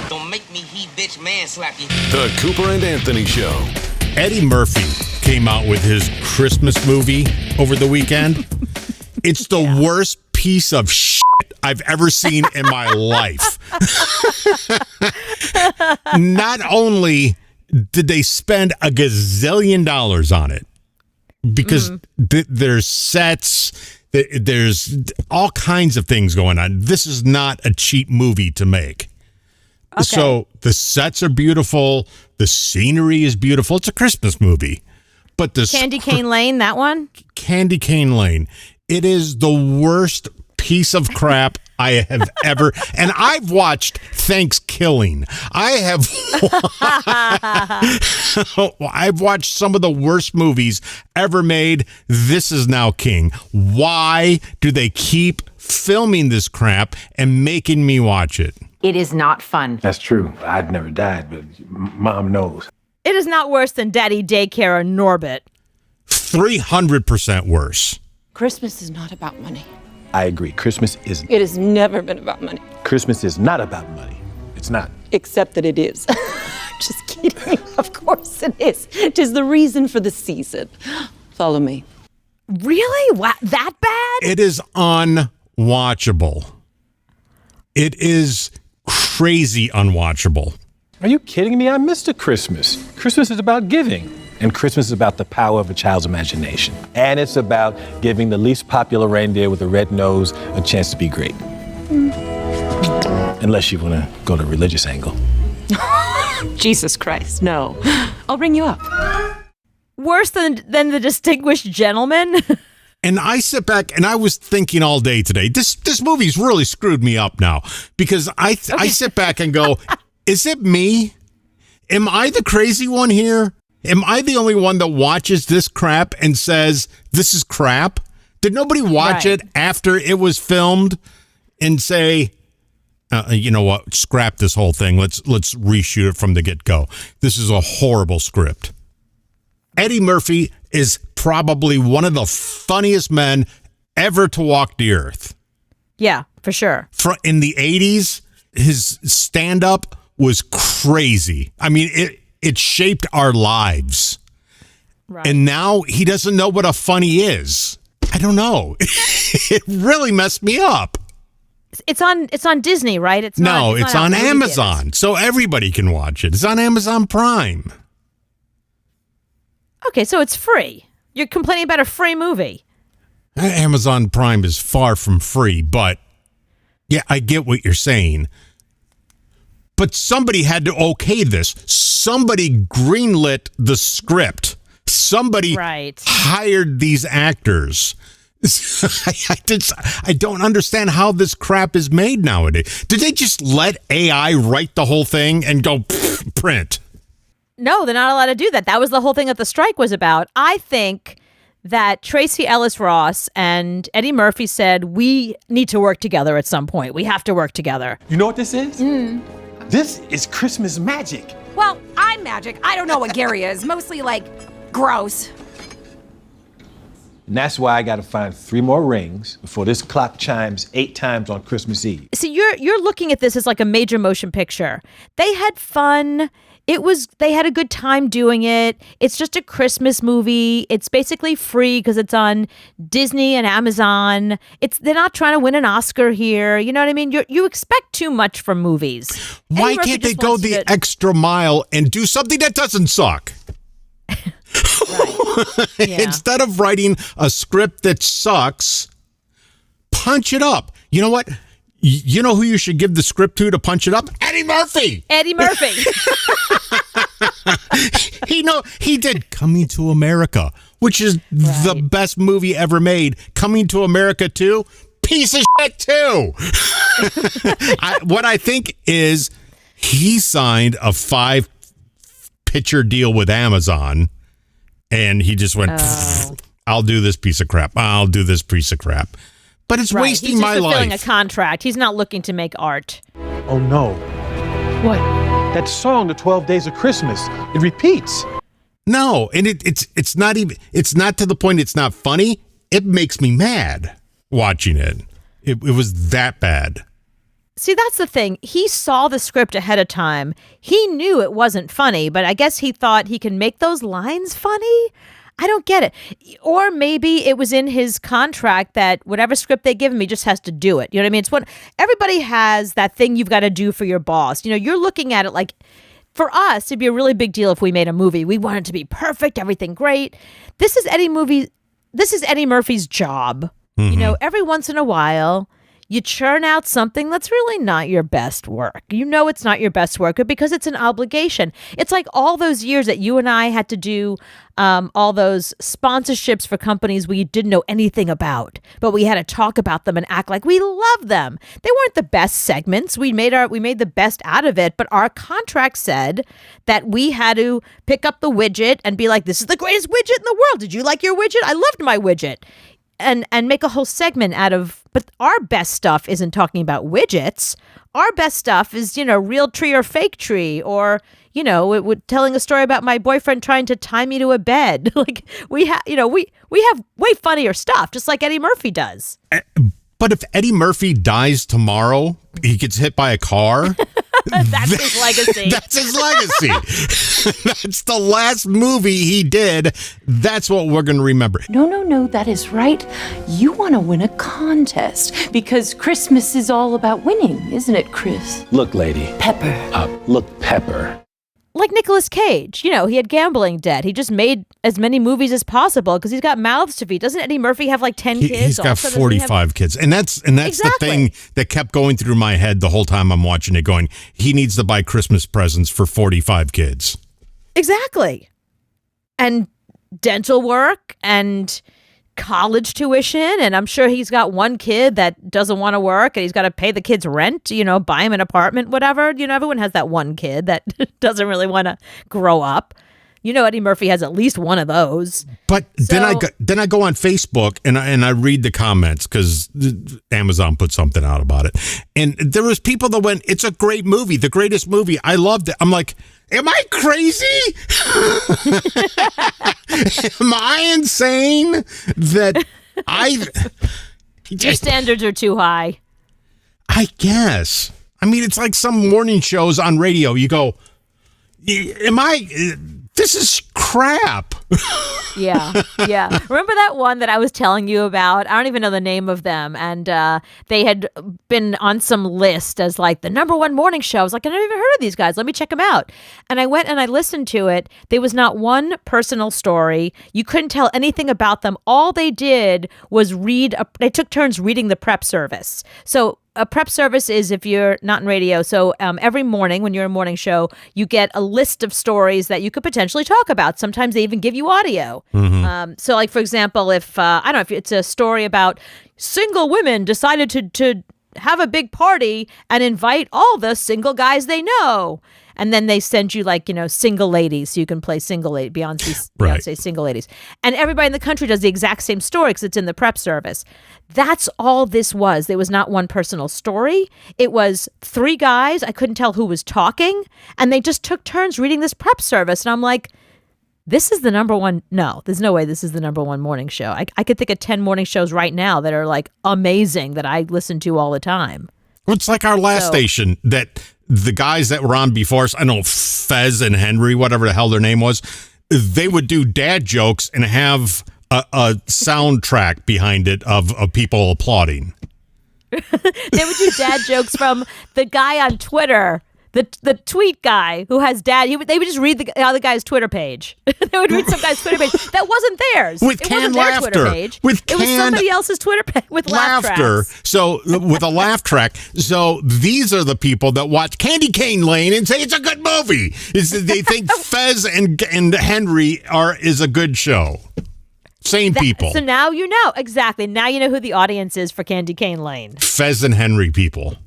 Don't make me he bitch man slap you. The Cooper and Anthony Show. Eddie Murphy came out with his Christmas movie over the weekend. It's the worst piece of shit I've ever seen in my life. Not only did they spend a gazillion dollars on it, because there's sets, there's all kinds of things going on. This is not a cheap movie to make. Okay. So the sets are beautiful. The scenery is beautiful. It's a Christmas movie. But the Candy Cane Lane, that one? Candy Cane Lane. It is the worst piece of crap I have ever. And I've watched Thanksgiving. I've watched some of the worst movies ever made. This is now king. Why do they keep filming this crap and making me watch it? It is not fun. That's true. I'd never died, but Mom knows. It is not worse than Daddy Daycare or Norbit. 300% worse. Christmas is not about money. I agree. Christmas isn't. It has never been about money. Christmas is not about money. It's not. Except that it is. Just kidding. Of course it is. 'Tis the reason for the season. Follow me. Really? What? That bad? It is unwatchable. It is crazy unwatchable. Are you kidding me? I missed a Christmas. Christmas is about giving. And Christmas is about the power of a child's imagination. And it's about giving the least popular reindeer with a red nose a chance to be great. Unless you want to go the religious angle. Jesus Christ, no. I'll bring you up. Worse than The Distinguished Gentleman? And I sit back and I was thinking all day today, this movie's really screwed me up now. Because I sit back and go, is it me? Am I the crazy one here? Am I the only one that watches this crap and says, this is crap? Did nobody watch it after it was filmed and say, you know what, scrap this whole thing. Let's reshoot it from the get-go. This is a horrible script. Eddie Murphy is probably one of the funniest men ever to walk the earth. Yeah, for sure. In the 80s, his stand-up was crazy. I mean, it shaped our lives. Right. And now he doesn't know what a funny is. I don't know. It really messed me up. It's on Disney, right? It's on Amazon. So everybody can watch it. It's on Amazon Prime. Okay, so it's free. You're complaining about a free movie. Amazon Prime is far from free, but yeah, I get what you're saying. But somebody had to okay this. Somebody greenlit the script. Somebody hired these actors. I don't understand how this crap is made nowadays. Did they just let AI write the whole thing and go print? No, they're not allowed to do that. That was the whole thing that the strike was about. I think that Tracy Ellis Ross and Eddie Murphy said, we need to work together at some point. We have to work together. You know what this is? This is Christmas magic. Well, I'm magic. I don't know what Gary is. Mostly like gross. And that's why I got to find 3 more rings before this clock chimes 8 times on Christmas Eve. So you're looking at this as like a major motion picture. They had fun. They had a good time doing it. It's just a Christmas movie. It's basically free because it's on Disney and Amazon. They're not trying to win an Oscar here. You know what I mean? You expect too much from movies. Why can't they go the extra mile and do something that doesn't suck? Yeah. Instead of writing a script that sucks, punch it up. You know what? You know who you should give the script to punch it up? Eddie Murphy. Eddie Murphy. He did Coming to America, which is the best movie ever made. Coming to America 2, piece of shit too. What I think is he signed a 5-picture deal with Amazon, and he just went, I'll do this piece of crap. I'll do this piece of crap. But it's wasting my life. He's just fulfilling a contract. He's not looking to make art. Oh, no. What? That song, The 12 Days of Christmas, it repeats. No, and it's not to the point it's not funny. It makes me mad watching it. It was that bad. See, that's the thing. He saw the script ahead of time. He knew it wasn't funny, but I guess he thought he can make those lines funny. I don't get it. Or maybe it was in his contract that whatever script they give him, he just has to do it. You know what I mean? It's what everybody has, that thing you've got to do for your boss. You know, you're looking at it like, for us, it'd be a really big deal if we made a movie. We want it to be perfect, everything great. This is Eddie Murphy's job. You know, every once in a while, you churn out something that's really not your best work. You know it's not your best work because it's an obligation. It's like all those years that you and I had to do all those sponsorships for companies we didn't know anything about, but we had to talk about them and act like we love them. They weren't the best segments. We made the best out of it, but our contract said that we had to pick up the widget and be like, this is the greatest widget in the world. Did you like your widget? I loved my widget. And make a whole segment out of, but our best stuff isn't talking about widgets. Our best stuff is, you know, real tree or fake tree, or, you know, telling a story about my boyfriend trying to tie me to a bed. Like we have way funnier stuff, just like Eddie Murphy does. But if Eddie Murphy dies tomorrow, he gets hit by a car. That's his legacy. That's his legacy. That's the last movie he did. That's what we're going to remember. No, that is right. You want to win a contest because Christmas is all about winning, isn't it, Chris? Look, lady. Pepper. Look, Pepper. Like Nicolas Cage, you know, he had gambling debt. He just made as many movies as possible because he's got mouths to feed. Doesn't Eddie Murphy have like 10 kids? He's got also? 45 kids. And that's Exactly. the thing that kept going through my head the whole time I'm watching it, going, he needs to buy Christmas presents for 45 kids. Exactly. And dental work and college tuition, and I'm sure he's got one kid that doesn't want to work and he's got to pay the kid's rent, you know, buy him an apartment, whatever. You know, everyone has that one kid that doesn't really want to grow up. You know, Eddie Murphy has at least one of those. But then I go on Facebook and I read the comments because Amazon put something out about it, and there was people that went, "It's a great movie, the greatest movie. I loved it." I'm like, am I crazy? Am I insane that Your standards are too high. I guess. I mean, it's like some morning shows on radio. You go, this is crap. Yeah. Remember that one that I was telling you about? I don't even know the name of them. And they had been on some list as like the #1 morning show. I was like, I never even heard of these guys. Let me check them out. And I went and I listened to it. There was not one personal story. You couldn't tell anything about them. All they did was they took turns reading the prep service. So a prep service is if you're not in radio. So every morning when you're in a morning show, you get a list of stories that you could potentially talk about. Sometimes they even give you audio. So like, for example, if, I don't know, if it's a story about single women decided to have a big party and invite all the single guys they know. And then they send you like, you know, single ladies. So you can play single lady, Beyonce single ladies. And everybody in the country does the exact same story because it's in the prep service. That's all this was. There was not one personal story. It was 3 guys. I couldn't tell who was talking. And they just took turns reading this prep service. And I'm like, this is the #1. No, there's no way this is the #1 morning show. I could think of 10 morning shows right now that are like amazing that I listen to all the time. Well, it's like our last station that the guys that were on before us, I know Fez and Henry, whatever the hell their name was, they would do dad jokes and have a soundtrack behind it of people applauding. They would do dad jokes from the guy on Twitter, the tweet guy who has dad. They would just read the other guy's Twitter page. They would read some guy's Twitter page that wasn't theirs. With it canned wasn't their laughter. Twitter page. It was somebody else's Twitter page with laughter. So with a laugh track. So these are the people that watch Candy Cane Lane and say it's a good movie. They think Fez and Henry is a good show. Same people. So now you know exactly. Now you know who the audience is for Candy Cane Lane. Fez and Henry people.